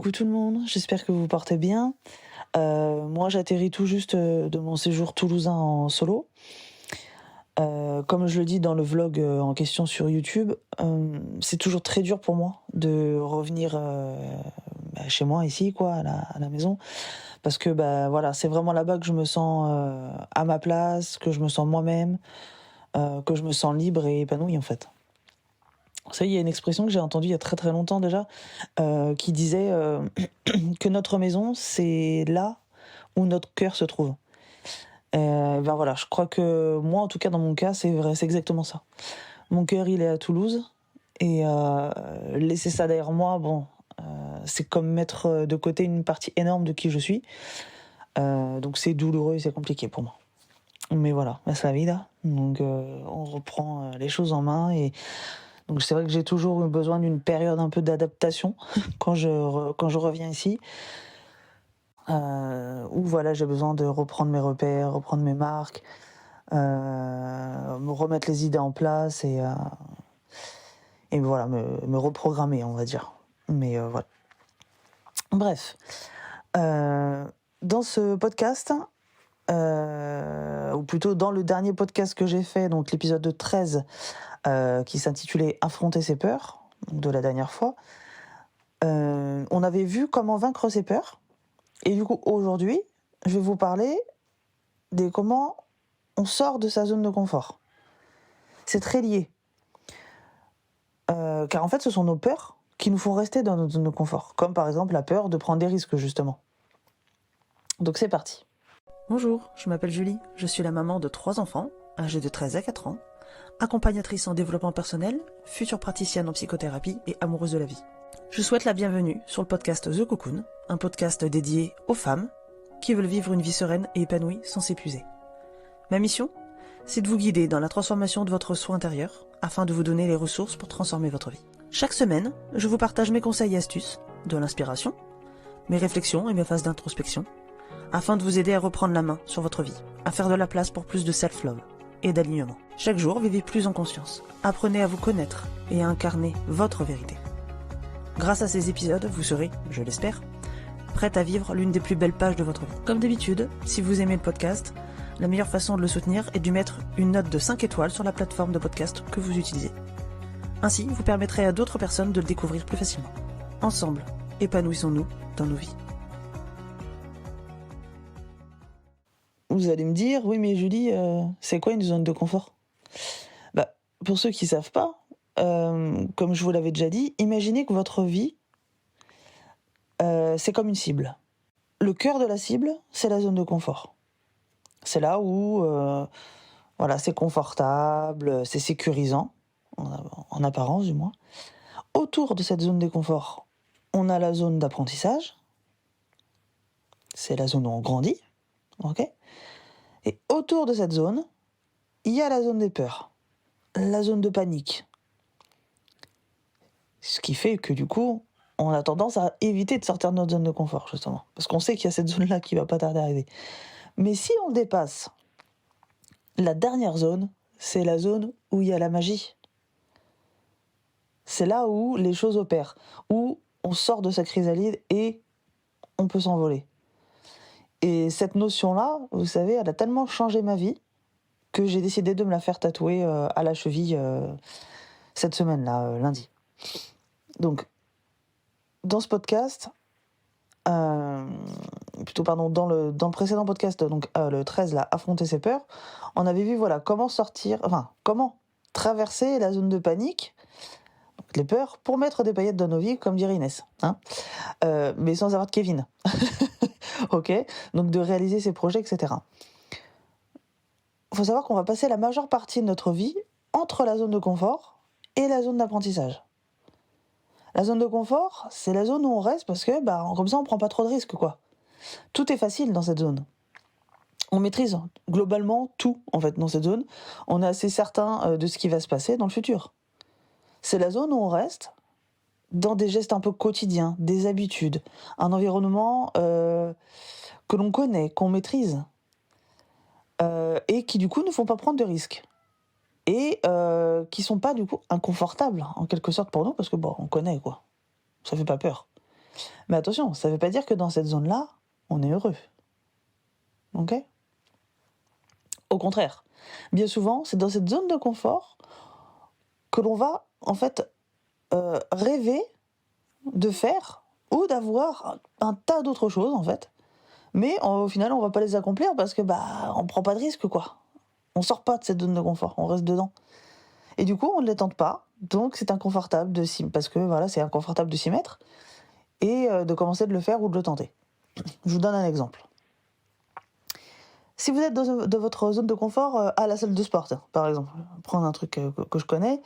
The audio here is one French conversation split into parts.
Coucou tout le monde, j'espère que vous vous portez bien. Moi j'atterris tout juste de mon séjour toulousain en solo. Comme je le dis dans le vlog en question sur YouTube, c'est toujours très dur pour moi de revenir chez moi ici quoi, à la maison. Parce que voilà, c'est vraiment là-bas que je me sens à ma place, que je me sens moi-même, que je me sens libre et épanouie en fait. Vous savez, il y a une expression que j'ai entendue il y a très très longtemps déjà, qui disait que notre maison, c'est là où notre cœur se trouve. Voilà, je crois que moi, en tout cas dans mon cas, c'est vrai, c'est exactement ça. Mon cœur, il est à Toulouse, et laisser ça derrière moi, bon, c'est comme mettre de côté une partie énorme de qui je suis. Donc c'est douloureux et c'est compliqué pour moi. Mais voilà, c'est la vida. Donc on reprend les choses en main et donc c'est vrai que j'ai toujours eu besoin d'une période un peu d'adaptation quand je reviens ici, où voilà, j'ai besoin de reprendre mes repères, reprendre mes marques, me remettre les idées en place et voilà, me reprogrammer, on va dire. Mais voilà. Bref, dans ce podcast, ou plutôt dans le dernier podcast que j'ai fait, donc l'épisode 13, qui s'intitulait « Affronter ses peurs », de la dernière fois, on avait vu comment vaincre ses peurs. Et du coup, aujourd'hui, je vais vous parler de comment on sort de sa zone de confort. C'est très lié. Car en fait, ce sont nos peurs qui nous font rester dans notre zone de confort. Comme par exemple la peur de prendre des risques, justement. Donc c'est parti. Bonjour, je m'appelle Julie, je suis la maman de 3 enfants, âgés de 13 à 4 ans, accompagnatrice en développement personnel, future praticienne en psychothérapie et amoureuse de la vie. Je souhaite la bienvenue sur le podcast The Cocoon, un podcast dédié aux femmes qui veulent vivre une vie sereine et épanouie sans s'épuiser. Ma mission, c'est de vous guider dans la transformation de votre soi intérieur afin de vous donner les ressources pour transformer votre vie. Chaque semaine, je vous partage mes conseils et astuces, de l'inspiration, mes réflexions et mes phases d'introspection, afin de vous aider à reprendre la main sur votre vie, à faire de la place pour plus de self-love et d'alignement. Chaque jour, vivez plus en conscience. Apprenez à vous connaître et à incarner votre vérité. Grâce à ces épisodes, vous serez, je l'espère, prête à vivre l'une des plus belles pages de votre vie. Comme d'habitude, si vous aimez le podcast, la meilleure façon de le soutenir est de lui mettre une note de 5 étoiles sur la plateforme de podcast que vous utilisez. Ainsi, vous permettrez à d'autres personnes de le découvrir plus facilement. Ensemble, épanouissons-nous dans nos vies. Vous allez me dire, oui mais Julie, c'est quoi une zone de confort ? Pour ceux qui ne savent pas, comme je vous l'avais déjà dit, imaginez que votre vie, c'est comme une cible. Le cœur de la cible, c'est la zone de confort. C'est là où voilà, c'est confortable, c'est sécurisant, en apparence du moins. Autour de cette zone de confort, on a la zone d'apprentissage. C'est la zone où on grandit. Ok ? Et autour de cette zone, il y a la zone des peurs, la zone de panique. Ce qui fait que du coup, on a tendance à éviter de sortir de notre zone de confort, justement. Parce qu'on sait qu'il y a cette zone-là qui va pas tarder à arriver. Mais si on dépasse, la dernière zone, c'est la zone où il y a la magie. C'est là où les choses opèrent, où on sort de sa chrysalide et on peut s'envoler. Et cette notion-là, vous savez, elle a tellement changé ma vie que j'ai décidé de me la faire tatouer à la cheville cette semaine-là, lundi. Donc, dans ce podcast, dans le précédent podcast, donc le 13, là, Affronter ses peurs, on avait vu voilà, comment traverser la zone de panique, donc les peurs, pour mettre des paillettes dans nos vies, comme dirait Inès. Mais sans avoir de Kevin. Ok, donc de réaliser ses projets, etc. Il faut savoir qu'on va passer la majeure partie de notre vie entre la zone de confort et la zone d'apprentissage. La zone de confort, c'est la zone où on reste parce que comme ça on prend pas trop de risques, quoi. Tout est facile dans cette zone. On maîtrise globalement tout en fait dans cette zone. On est assez certain de ce qui va se passer dans le futur. C'est la zone où on reste dans des gestes un peu quotidiens, des habitudes, un environnement que l'on connaît, qu'on maîtrise, et qui du coup ne font pas prendre de risques. Et qui sont pas du coup inconfortables en quelque sorte pour nous parce que on connaît quoi, ça fait pas peur. Mais attention, ça veut pas dire que dans cette zone-là, on est heureux. OK? Au contraire, bien souvent, c'est dans cette zone de confort que l'on va, en fait, rêver de faire ou d'avoir un tas d'autres choses, en fait. Mais au final, on va pas les accomplir parce que, on prend pas de risque, quoi. On sort pas de cette zone de confort, on reste dedans. Et du coup, on ne les tente pas, donc c'est inconfortable parce que voilà, c'est inconfortable de s'y mettre et de commencer de le faire ou de le tenter. Je vous donne un exemple. Si vous êtes dans votre zone de confort à la salle de sport, par exemple, prendre un truc que je connais,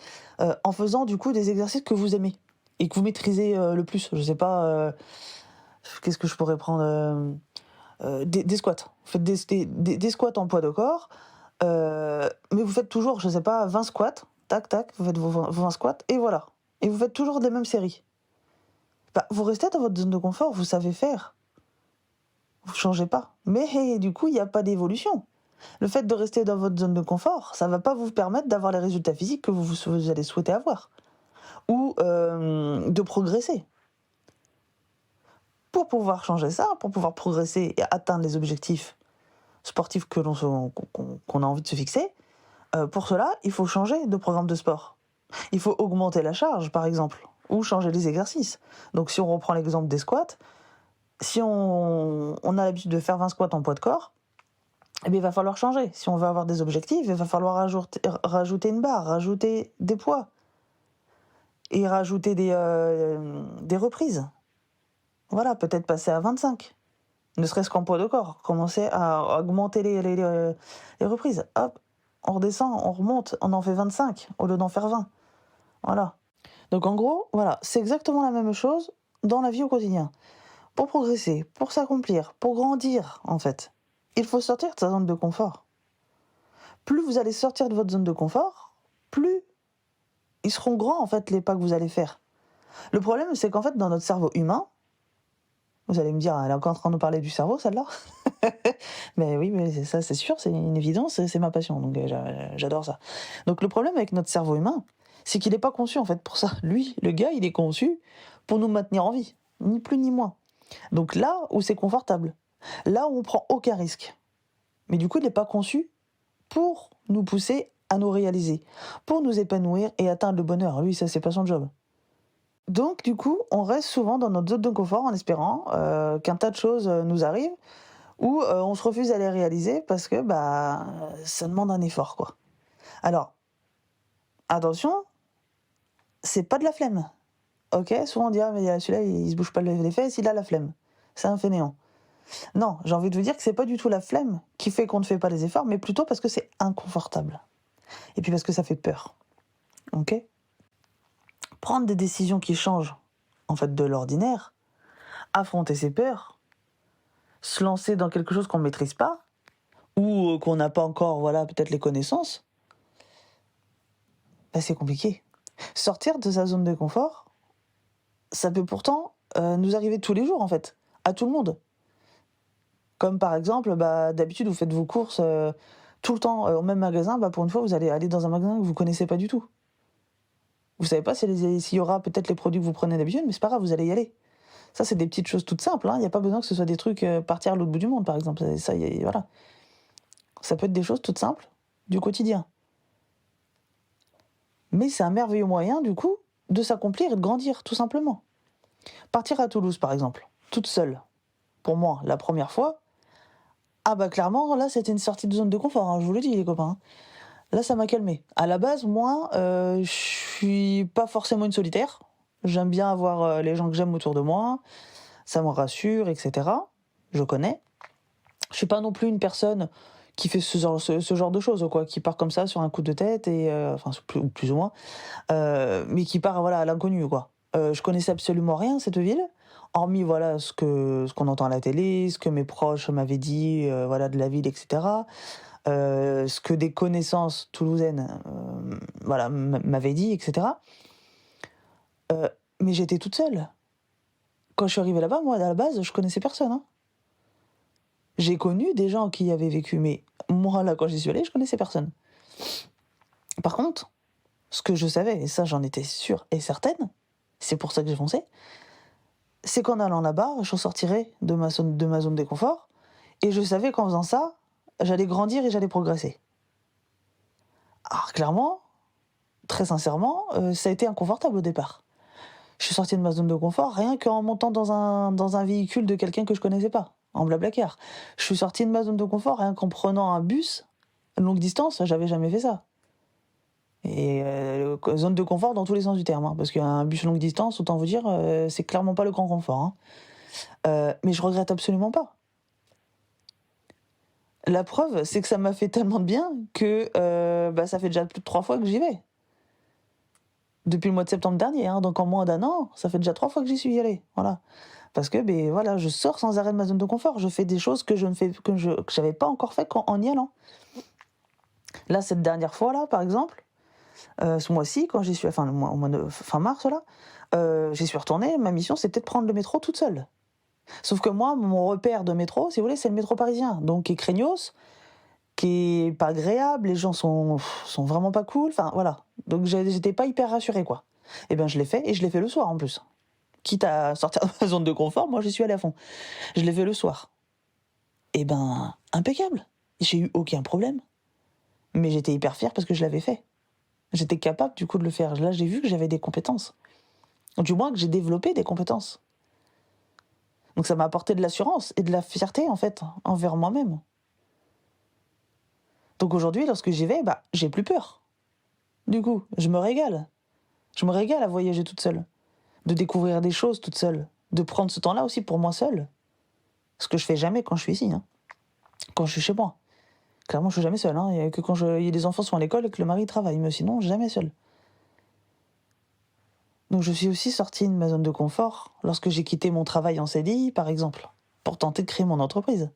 en faisant du coup des exercices que vous aimez et que vous maîtrisez le plus. Je sais pas, qu'est-ce que je pourrais prendre des squats. Vous faites des squats en poids de corps, mais vous faites toujours, je sais pas, 20 squats, tac, tac, vous faites vos 20 squats, et voilà. Et vous faites toujours les mêmes séries. Vous restez dans votre zone de confort, vous savez faire. Vous changez pas. Mais du coup, il n'y a pas d'évolution. Le fait de rester dans votre zone de confort, ça va pas vous permettre d'avoir les résultats physiques que vous allez souhaiter avoir. Ou de progresser. Pour pouvoir changer ça, pour pouvoir progresser et atteindre les objectifs sportifs qu'on a envie de se fixer, pour cela, il faut changer de programme de sport. Il faut augmenter la charge, par exemple, ou changer les exercices. Donc si on reprend l'exemple des squats, si on a l'habitude de faire 20 squats en poids de corps, eh bien, il va falloir changer. Si on veut avoir des objectifs, il va falloir rajouter une barre, rajouter des poids et rajouter des reprises. Voilà, peut-être passer à 25. Ne serait-ce qu'en poids de corps. Commencer à augmenter les reprises. Hop, on redescend, on remonte, on en fait 25 au lieu d'en faire 20. Voilà. Donc en gros, voilà, c'est exactement la même chose dans la vie au quotidien. Pour progresser, pour s'accomplir, pour grandir, en fait, il faut sortir de sa zone de confort. Plus vous allez sortir de votre zone de confort, plus ils seront grands, en fait, les pas que vous allez faire. Le problème, c'est qu'en fait, dans notre cerveau humain, vous allez me dire, elle est encore en train de nous parler du cerveau, celle-là. Mais oui, mais ça, c'est sûr, c'est une évidence, c'est ma passion, donc j'adore ça. Donc le problème avec notre cerveau humain, c'est qu'il n'est pas conçu, en fait, pour ça. Lui, le gars, il est conçu pour nous maintenir en vie, ni plus ni moins. Donc là où c'est confortable, là où on prend aucun risque. Mais du coup, il n'est pas conçu pour nous pousser à nous réaliser, pour nous épanouir et atteindre le bonheur. Lui, ça, c'est pas son job. Donc, du coup, on reste souvent dans notre zone de confort en espérant qu'un tas de choses nous arrivent ou on se refuse à les réaliser parce que ça demande un effort, quoi. Alors, attention, c'est pas de la flemme. Ok, souvent on dit, ah, mais celui-là, il se bouge pas les fesses, il a la flemme. C'est un fainéant. Non, j'ai envie de vous dire que c'est pas du tout la flemme qui fait qu'on ne fait pas les efforts, mais plutôt parce que c'est inconfortable. Et puis parce que ça fait peur. Ok ? Prendre des décisions qui changent, en fait, de l'ordinaire, affronter ses peurs, se lancer dans quelque chose qu'on ne maîtrise pas, ou qu'on n'a pas encore, voilà, peut-être les connaissances, c'est compliqué. Sortir de sa zone de confort, ça peut pourtant nous arriver tous les jours, en fait, à tout le monde. Comme par exemple, d'habitude, vous faites vos courses tout le temps au même magasin, pour une fois, vous allez aller dans un magasin que vous ne connaissez pas du tout. Vous savez pas s'il y aura peut-être les produits que vous prenez d'habitude, mais c'est pas grave, vous allez y aller. Ça, c'est des petites choses toutes simples. Il n'y a pas besoin que ce soit des trucs partir à l'autre bout du monde, par exemple. Voilà. Ça peut être des choses toutes simples du quotidien. Mais c'est un merveilleux moyen, du coup, de s'accomplir et de grandir, tout simplement. Partir à Toulouse, par exemple, toute seule. Pour moi, la première fois, clairement, là, c'était une sortie de zone de confort, je vous le dis, les copains. Là, ça m'a calmé. À la base, moi, je suis pas forcément une solitaire. J'aime bien avoir les gens que j'aime autour de moi. Ça me rassure, etc. Je connais. Je suis pas non plus une personne qui fait ce genre de choses, quoi, qui part comme ça sur un coup de tête, et plus ou moins, mais qui part à l'inconnu, quoi. Je connaissais absolument rien, cette ville, hormis ce qu'on entend à la télé, ce que mes proches m'avaient dit, de la ville, etc. Ce que des connaissances toulousaines m'avaient dit, etc. Mais j'étais toute seule. Quand je suis arrivée là-bas, moi, à la base, je connaissais personne. Hein. J'ai connu des gens qui y avaient vécu, mais moi, là, quand j'y suis allée, je connaissais personne. Par contre, ce que je savais, et ça, j'en étais sûre et certaine, c'est pour ça que j'ai foncé, c'est qu'en allant là-bas, je ressortirais de ma zone de confort, et je savais qu'en faisant ça, j'allais grandir et j'allais progresser. Alors clairement, très sincèrement, ça a été inconfortable au départ. Je suis sortie de ma zone de confort rien qu'en montant dans un véhicule de quelqu'un que je connaissais pas, en Blablacar. Je suis sortie de ma zone de confort rien qu'en prenant un bus longue distance, j'avais jamais fait ça. Et zone de confort dans tous les sens du terme, hein, parce qu'un bus longue distance, autant vous dire, c'est clairement pas le grand confort, hein. Mais je regrette absolument pas. La preuve, c'est que ça m'a fait tellement de bien que, ça fait déjà plus de 3 fois que j'y vais. Depuis le mois de septembre dernier, hein, donc en moins d'1 an, ça fait déjà 3 fois que j'y suis allée, voilà. Parce que, voilà, je sors sans arrêt de ma zone de confort. Je fais des choses que je n'avais pas encore fait en y allant. Là, cette dernière fois-là, par exemple, ce mois-ci, quand j'y suis, enfin, au mois de fin mars, là, j'y suis retournée. Ma mission, c'était de prendre le métro toute seule. Sauf que moi, mon repère de métro, si vous voulez, c'est le métro parisien, donc qui est craignos, qui est pas agréable, les gens sont vraiment pas cool, enfin voilà. Donc j'étais pas hyper rassurée, quoi. Et ben je l'ai fait, et je l'ai fait le soir en plus. Quitte à sortir de ma zone de confort, moi j'y suis allée à fond. Je l'ai fait le soir. Et ben impeccable. J'ai eu aucun problème. Mais j'étais hyper fière parce que je l'avais fait. J'étais capable du coup de le faire. Là j'ai vu que j'avais des compétences. Du moins que j'ai développé des compétences. Donc ça m'a apporté de l'assurance et de la fierté en fait envers moi-même. Donc aujourd'hui, lorsque j'y vais, j'ai plus peur. Du coup, je me régale. Je me régale à voyager toute seule, de découvrir des choses toute seule, de prendre ce temps-là aussi pour moi seule. Ce que je fais jamais quand je suis ici, hein. Quand je suis chez moi. Clairement, je suis jamais seule, hein. Il y a que quand les enfants sont à l'école et que le mari travaille, mais sinon, jamais seule. Donc je suis aussi sortie de ma zone de confort lorsque j'ai quitté mon travail en CDI, par exemple, pour tenter de créer mon entreprise.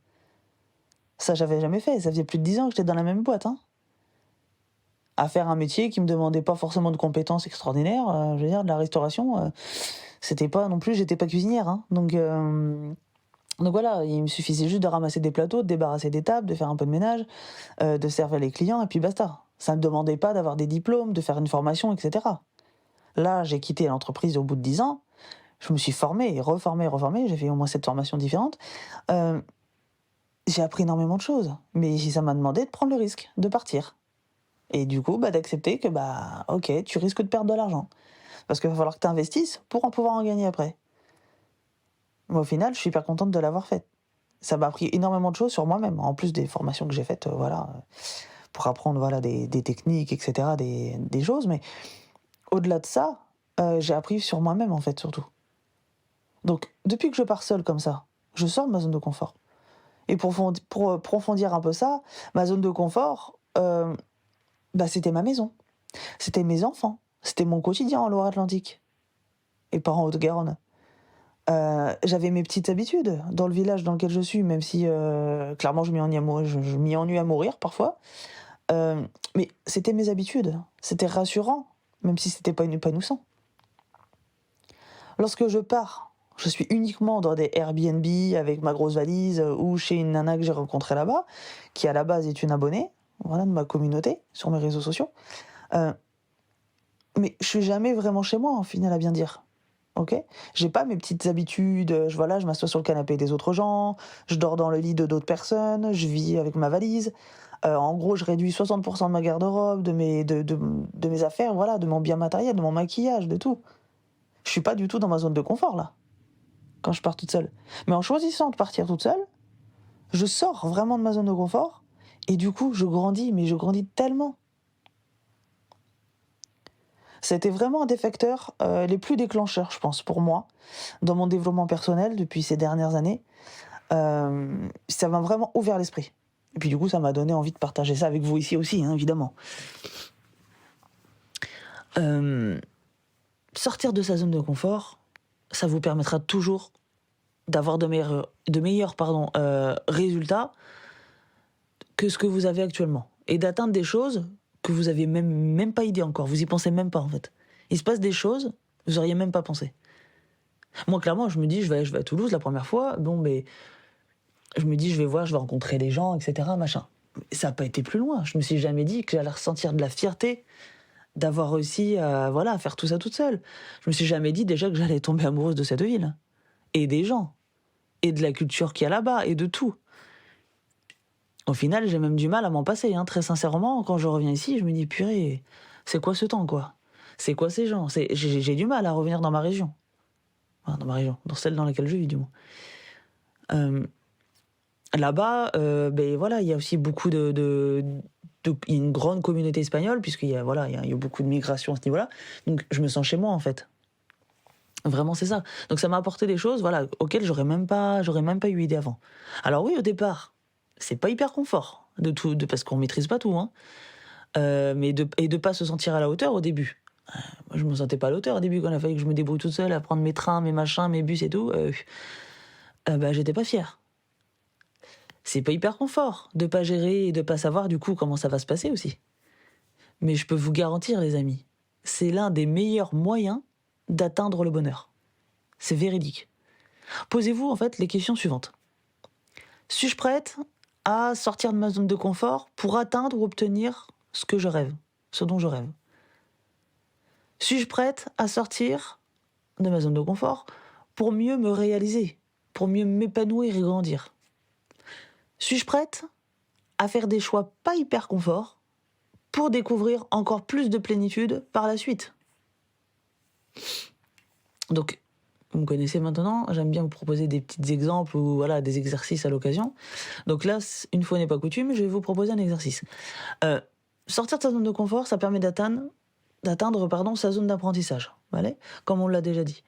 Ça, j'avais jamais fait. Ça faisait plus de 10 ans que j'étais dans la même boîte, hein. À faire un métier qui me demandait pas forcément de compétences extraordinaires, je veux dire, de la restauration, c'était pas non plus, j'étais pas cuisinière, hein. Donc voilà, il me suffisait juste de ramasser des plateaux, de débarrasser des tables, de faire un peu de ménage, de servir les clients, et puis basta. Ça me demandait pas d'avoir des diplômes, de faire une formation, etc. Là, j'ai quitté l'entreprise au bout de 10 ans, je me suis formée, reformée, j'ai fait au moins 7 formations différentes. J'ai appris énormément de choses, mais ça m'a demandé de prendre le risque, de partir. Et du coup, d'accepter que, ok, tu risques de perdre de l'argent. Parce qu'il va falloir que tu investisses pour pouvoir en gagner après. Mais au final, je suis hyper contente de l'avoir faite. Ça m'a appris énormément de choses sur moi-même, en plus des formations que j'ai faites, pour apprendre des techniques, etc., des choses. Mais au-delà de ça, j'ai appris sur moi-même, en fait, surtout. Donc, depuis que je pars seule comme ça, je sors de ma zone de confort. Et pour profondir un peu ça, ma zone de confort, c'était ma maison. C'était mes enfants. C'était mon quotidien en Loire-Atlantique. Et pas en Haute-Garonne. J'avais mes petites habitudes dans le village dans lequel je suis, même si clairement je m'y ennuie à mourir parfois. Mais c'était mes habitudes. C'était rassurant, même si c'était pas épanouissant. Lorsque je pars, je suis uniquement dans des Airbnb avec ma grosse valise ou chez une nana que j'ai rencontrée là-bas, qui à la base est une abonnée, de ma communauté sur mes réseaux sociaux. Mais je suis jamais vraiment chez moi, en final, à bien dire. Ok ? J'ai pas mes petites habitudes, je m'assois sur le canapé des autres gens, je dors dans le lit de d'autres personnes, je vis avec ma valise. En gros, je réduis 60% de ma garde-robe, de mes affaires, de mon bien matériel, de mon maquillage, de tout. Je suis pas du tout dans ma zone de confort, là, quand je pars toute seule. Mais en choisissant de partir toute seule, je sors vraiment de ma zone de confort, et du coup, je grandis tellement. C'était vraiment un des facteurs les plus déclencheurs, je pense, pour moi, dans mon développement personnel depuis ces dernières années. Ça m'a vraiment ouvert l'esprit. Et puis du coup, ça m'a donné envie de partager ça avec vous ici aussi, hein, évidemment. Sortir de sa zone de confort, ça vous permettra toujours d'avoir de meilleurs résultats que ce que vous avez actuellement. Et d'atteindre des choses que vous avez même pas idée encore. Vous y pensez même pas, en fait. Il se passe des choses, vous auriez même pas pensé. Moi, clairement, je me dis, je vais à Toulouse la première fois, je me dis, je vais rencontrer des gens, etc., machin. Ça n'a pas été plus loin. Je me suis jamais dit que j'allais ressentir de la fierté d'avoir réussi à faire tout ça toute seule. Je me suis jamais dit déjà que j'allais tomber amoureuse de cette ville. et des gens, et de la culture qu'il y a là-bas, et de tout. Au final, j'ai même du mal à m'en passer, hein, très sincèrement. Quand je reviens ici, je me dis, purée, c'est quoi ce temps, quoi? C'est quoi ces gens? J'ai du mal à revenir dans ma région. Enfin, dans ma région, dans celle dans laquelle je vis, du moins. Là-bas, ben voilà, il y a aussi beaucoup il y a une grande communauté espagnole, puisqu'il y a, voilà, il y a beaucoup de migration à ce niveau-là. Donc, je me sens chez moi, en fait. Vraiment, c'est ça. Donc, ça m'a apporté des choses, voilà, auxquelles j'aurais même pas eu idée avant. Alors oui, au départ, c'est pas hyper confort parce qu'on maîtrise pas tout, hein. Mais de pas se sentir à la hauteur au début. Moi, je me sentais pas à la hauteur au début, quand il a fallu que je me débrouille toute seule à prendre mes trains, mes machins, mes bus et tout. Bah, j'étais pas fière. C'est pas hyper confort de pas gérer et de pas savoir du coup comment ça va se passer aussi. Mais je peux vous garantir, les amis, c'est l'un des meilleurs moyens d'atteindre le bonheur. C'est véridique. Posez-vous en fait les questions suivantes. Suis-je prête à sortir de ma zone de confort pour atteindre ou obtenir ce que je rêve, ce dont je rêve? Suis-je prête à sortir de ma zone de confort pour mieux me réaliser, pour mieux m'épanouir et grandir? Suis-je prête à faire des choix pas hyper confort pour découvrir encore plus de plénitude par la suite? Donc, vous me connaissez maintenant, j'aime bien vous proposer des petits exemples ou voilà, des exercices à l'occasion. Donc là, une fois n'est pas coutume, je vais vous proposer un exercice. Sortir de sa zone de confort, ça permet d'atteindre sa zone d'apprentissage, voilà, comme on l'a déjà dit.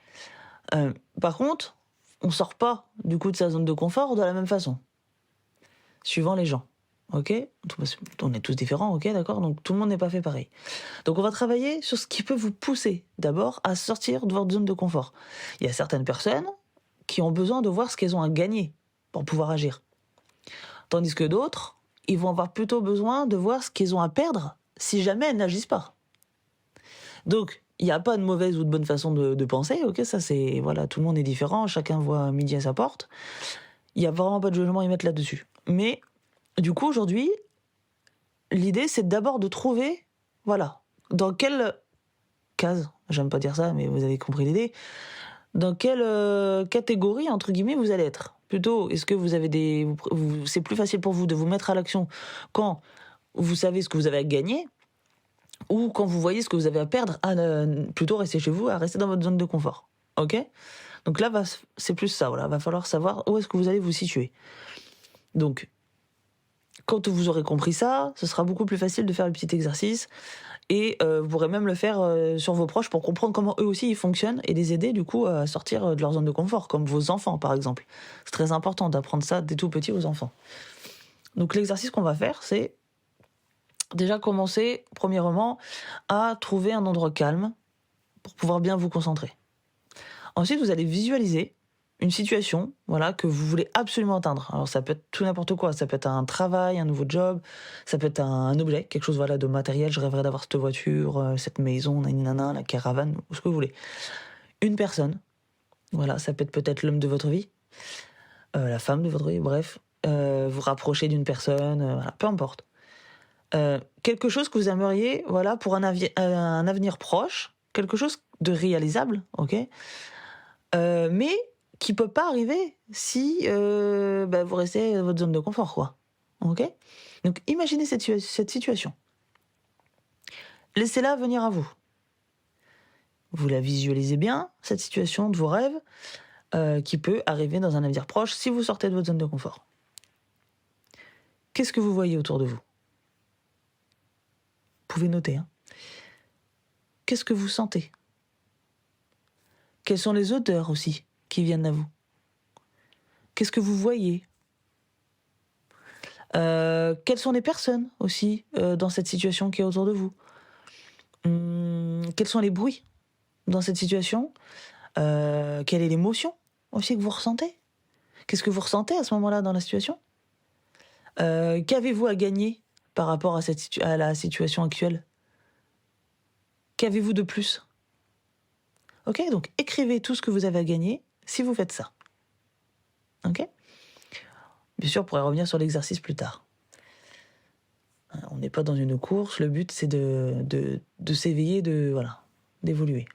Par contre, on ne sort pas du coup de sa zone de confort de la même façon, suivant les gens. Ok, on est tous différents, ok, d'accord, donc tout le monde n'est pas fait pareil. Donc on va travailler sur ce qui peut vous pousser d'abord à sortir de votre zone de confort. Il y a certaines personnes qui ont besoin de voir ce qu'elles ont à gagner pour pouvoir agir. Tandis que d'autres, ils vont avoir plutôt besoin de voir ce qu'ils ont à perdre si jamais elles n'agissent pas. Donc, il n'y a pas de mauvaise ou de bonne façon de penser, ok, ça c'est, voilà, tout le monde est différent, chacun voit midi à sa porte. Il n'y a vraiment pas de jugement à y mettre là-dessus. Mais, du coup, aujourd'hui, l'idée c'est d'abord de trouver, voilà, dans quelle case, j'aime pas dire ça, mais vous avez compris l'idée, dans quelle catégorie, entre guillemets, vous allez être. Plutôt, est-ce que vous avez c'est plus facile pour vous de vous mettre à l'action quand vous savez ce que vous avez à gagner, ou quand vous voyez ce que vous avez à perdre, à plutôt rester chez vous, à rester dans votre zone de confort. Ok ? Donc là, c'est plus ça, voilà, va falloir savoir où est-ce que vous allez vous situer. Donc, quand vous aurez compris ça, ce sera beaucoup plus facile de faire le petit exercice, et vous pourrez même le faire sur vos proches pour comprendre comment eux aussi ils fonctionnent et les aider du coup à sortir de leur zone de confort, comme vos enfants par exemple. C'est très important d'apprendre ça dès tout petit aux enfants. Donc l'exercice qu'on va faire, c'est déjà commencer, premièrement, à trouver un endroit calme pour pouvoir bien vous concentrer. Ensuite, vous allez visualiser une situation, voilà, que vous voulez absolument atteindre. Alors ça peut être tout n'importe quoi, ça peut être un travail, un nouveau job, ça peut être un objet, quelque chose voilà de matériel, je rêverais d'avoir cette voiture, cette maison, nanana, la caravane, ou ce que vous voulez. Une personne, voilà, ça peut être peut-être l'homme de votre vie, la femme de votre vie, bref, vous rapprocher d'une personne, voilà, peu importe. Quelque chose que vous aimeriez, voilà, pour un avenir proche, quelque chose de réalisable, ok, mais qui peut pas arriver si vous restez dans votre zone de confort, quoi. Ok ? Donc imaginez cette situation. Laissez-la venir à vous. Vous la visualisez bien, cette situation de vos rêves, qui peut arriver dans un avenir proche si vous sortez de votre zone de confort. Qu'est-ce que vous voyez autour de vous ? Vous pouvez noter, hein. Qu'est-ce que vous sentez ? Quelles sont les odeurs aussi qui viennent à vous ? Qu'est-ce que vous voyez ? Quelles sont les personnes aussi dans cette situation qui est autour de vous ? Quels sont les bruits dans cette situation ? Quelle est l'émotion aussi que vous ressentez ? Qu'est-ce que vous ressentez à ce moment-là dans la situation ? Qu'avez-vous à gagner par rapport à la situation actuelle ? Qu'avez-vous de plus ? Ok, donc écrivez tout ce que vous avez à gagner si vous faites ça. Ok ? Bien sûr, on pourrait revenir sur l'exercice plus tard. On n'est pas dans une course, le but c'est de s'éveiller, d'évoluer.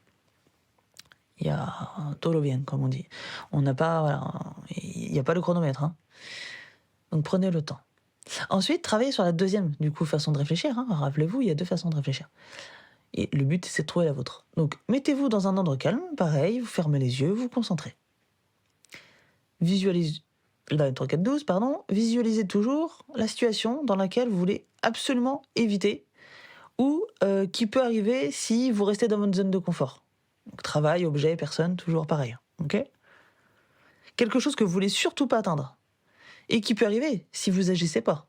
Il y a todo bien, comme on dit. On n'a pas, voilà, il n'y a pas de chronomètre, hein. Donc prenez le temps. Ensuite, travaillez sur la deuxième, du coup, façon de réfléchir, hein. Rappelez-vous, il y a 2 façons de réfléchir. Et le but, c'est de trouver la vôtre. Donc, mettez-vous dans un endroit calme, pareil, vous fermez les yeux, vous vous concentrez. Visualisez toujours la situation dans laquelle vous voulez absolument éviter ou qui peut arriver si vous restez dans votre zone de confort. Donc, travail, objet, personne, toujours pareil. Ok ? Quelque chose que vous voulez surtout pas atteindre et qui peut arriver si vous agissez pas.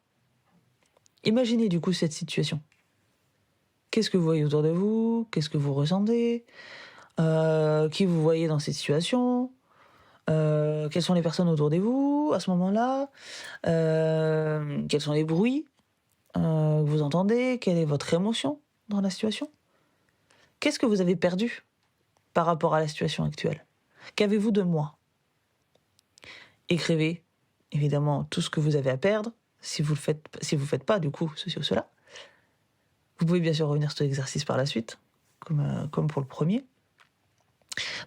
Imaginez du coup cette situation. Qu'est-ce que vous voyez autour de vous ? Qu'est-ce que vous ressentez ? Qui vous voyez dans cette situation ? Quelles sont les personnes autour de vous à ce moment-là ? Quels sont les bruits que vous entendez ? Quelle est votre émotion dans la situation ? Qu'est-ce que vous avez perdu par rapport à la situation actuelle ? Qu'avez-vous de moins ? Écrivez évidemment tout ce que vous avez à perdre, si vous faites pas du coup ceci ou cela. Vous pouvez bien sûr revenir sur l'exercice par la suite, comme pour le premier.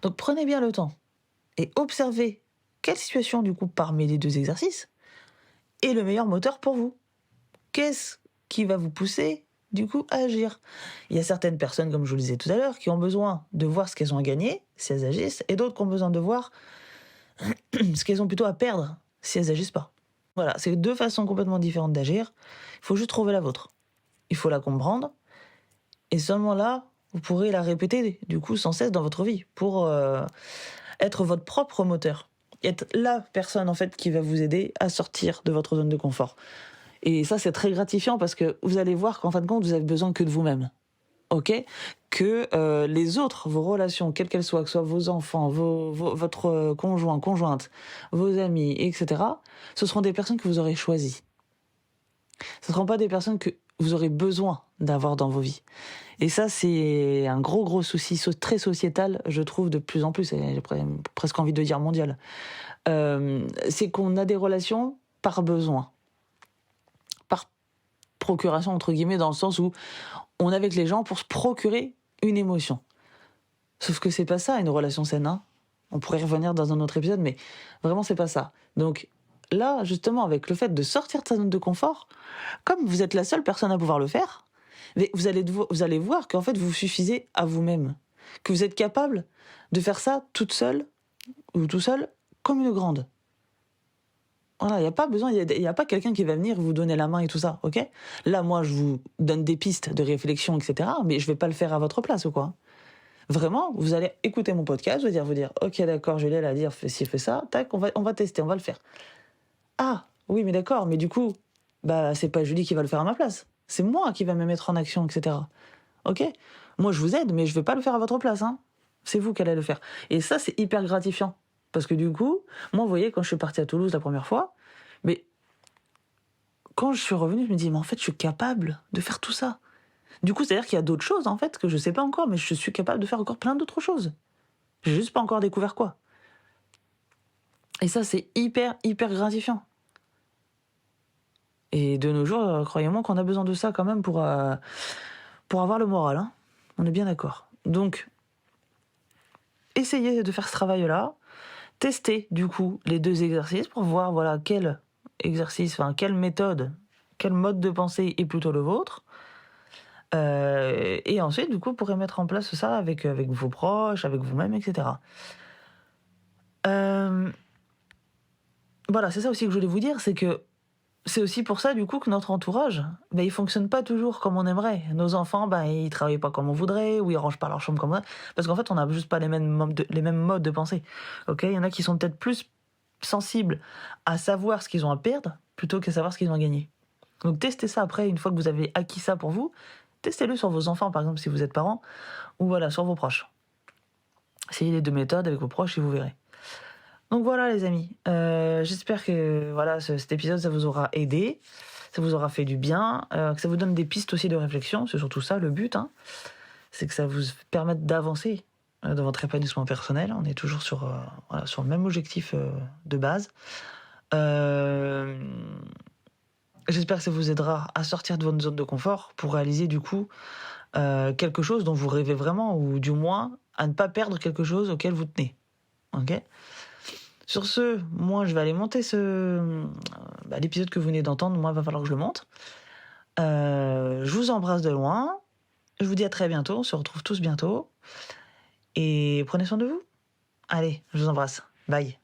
Donc prenez bien le temps et observez quelle situation du coup parmi les 2 exercices est le meilleur moteur pour vous. Qu'est-ce qui va vous pousser du coup à agir ? Il y a certaines personnes, comme je vous le disais tout à l'heure, qui ont besoin de voir ce qu'elles ont à gagner si elles agissent, et d'autres qui ont besoin de voir ce qu'elles ont plutôt à perdre si elles agissent pas. Voilà, c'est 2 façons complètement différentes d'agir. Il faut juste trouver la vôtre. Il faut la comprendre, et seulement là, vous pourrez la répéter du coup sans cesse dans votre vie pour être votre propre moteur. Être la personne en fait qui va vous aider à sortir de votre zone de confort. Et ça, c'est très gratifiant parce que vous allez voir qu'en fin de compte, vous avez besoin que de vous-même. Ok ? Que les autres, vos relations, quelles qu'elles soient, que ce soit vos enfants, votre conjoint, conjointe, vos amis, etc., ce seront des personnes que vous aurez choisies. Ce ne seront pas des personnes que vous aurez besoin d'avoir dans vos vies. Et ça, c'est un gros souci très sociétal, je trouve, de plus en plus, et j'ai presque envie de dire mondial. C'est qu'on a des relations par besoin, par procuration, entre guillemets, dans le sens où on est avec les gens pour se procurer une émotion. Sauf que c'est pas ça, une relation saine, hein. On pourrait y revenir dans un autre épisode, mais vraiment, c'est pas ça. Donc là, justement, avec le fait de sortir de sa zone de confort, comme vous êtes la seule personne à pouvoir le faire, mais vous allez voir qu'en fait, vous suffisez à vous-même. Que vous êtes capable de faire ça toute seule, ou tout seul, comme une grande. Voilà, il n'y a pas besoin, il n'y a pas quelqu'un qui va venir vous donner la main et tout ça, ok ? Là, moi, je vous donne des pistes de réflexion, etc., mais je ne vais pas le faire à votre place, ou quoi ? Vraiment, vous allez écouter mon podcast, vous dire, ok, d'accord, Julie, elle a dit, fais ça, tac, on va tester, on va le faire. Ah, oui, mais d'accord, mais du coup, c'est pas Julie qui va le faire à ma place. C'est moi qui va me mettre en action, etc. Ok ? Moi, je vous aide, mais je vais pas le faire à votre place, hein. C'est vous qui allez le faire. Et ça, c'est hyper gratifiant. Parce que du coup, moi, vous voyez, quand je suis partie à Toulouse la première fois, mais quand je suis revenue, je me dis, mais en fait, je suis capable de faire tout ça. Du coup, c'est-à-dire qu'il y a d'autres choses, en fait, que je sais pas encore, mais je suis capable de faire encore plein d'autres choses. J'ai juste pas encore découvert quoi. Et ça, c'est hyper gratifiant. Et de nos jours, croyez-moi qu'on a besoin de ça quand même pour avoir le moral, hein. On est bien d'accord. Donc, essayez de faire ce travail-là. Testez, du coup, les 2 exercices pour voir, voilà, quel exercice, quelle méthode, quel mode de pensée est plutôt le vôtre. Et ensuite, du coup, vous pourrez mettre en place ça avec vos proches, avec vous-même, etc. Voilà, c'est ça aussi que je voulais vous dire, c'est que c'est aussi pour ça, du coup, que notre entourage, il fonctionne pas toujours comme on aimerait. Nos enfants, ils travaillent pas comme on voudrait, ou ils rangent pas leur chambre comme on voudrait, parce qu'en fait, on n'a juste pas les mêmes modes de pensée. Ok ? Il y en a qui sont peut-être plus sensibles à savoir ce qu'ils ont à perdre, plutôt qu'à savoir ce qu'ils ont à gagner. Donc testez ça après, une fois que vous avez acquis ça pour vous, testez-le sur vos enfants, par exemple, si vous êtes parents, ou voilà, sur vos proches. Essayez les 2 méthodes avec vos proches et vous verrez. Donc voilà les amis, j'espère que voilà, cet épisode ça vous aura aidé, ça vous aura fait du bien, que ça vous donne des pistes aussi de réflexion, c'est surtout ça le but, hein, c'est que ça vous permette d'avancer dans votre épanouissement personnel. On est toujours sur le même objectif de base. J'espère que ça vous aidera à sortir de votre zone de confort pour réaliser du coup quelque chose dont vous rêvez vraiment, ou du moins à ne pas perdre quelque chose auquel vous tenez. Ok ? Sur ce, moi je vais aller monter l'épisode que vous venez d'entendre. Moi, il va falloir que je le monte. Je vous embrasse de loin. Je vous dis à très bientôt. On se retrouve tous bientôt. Et prenez soin de vous. Allez, je vous embrasse. Bye.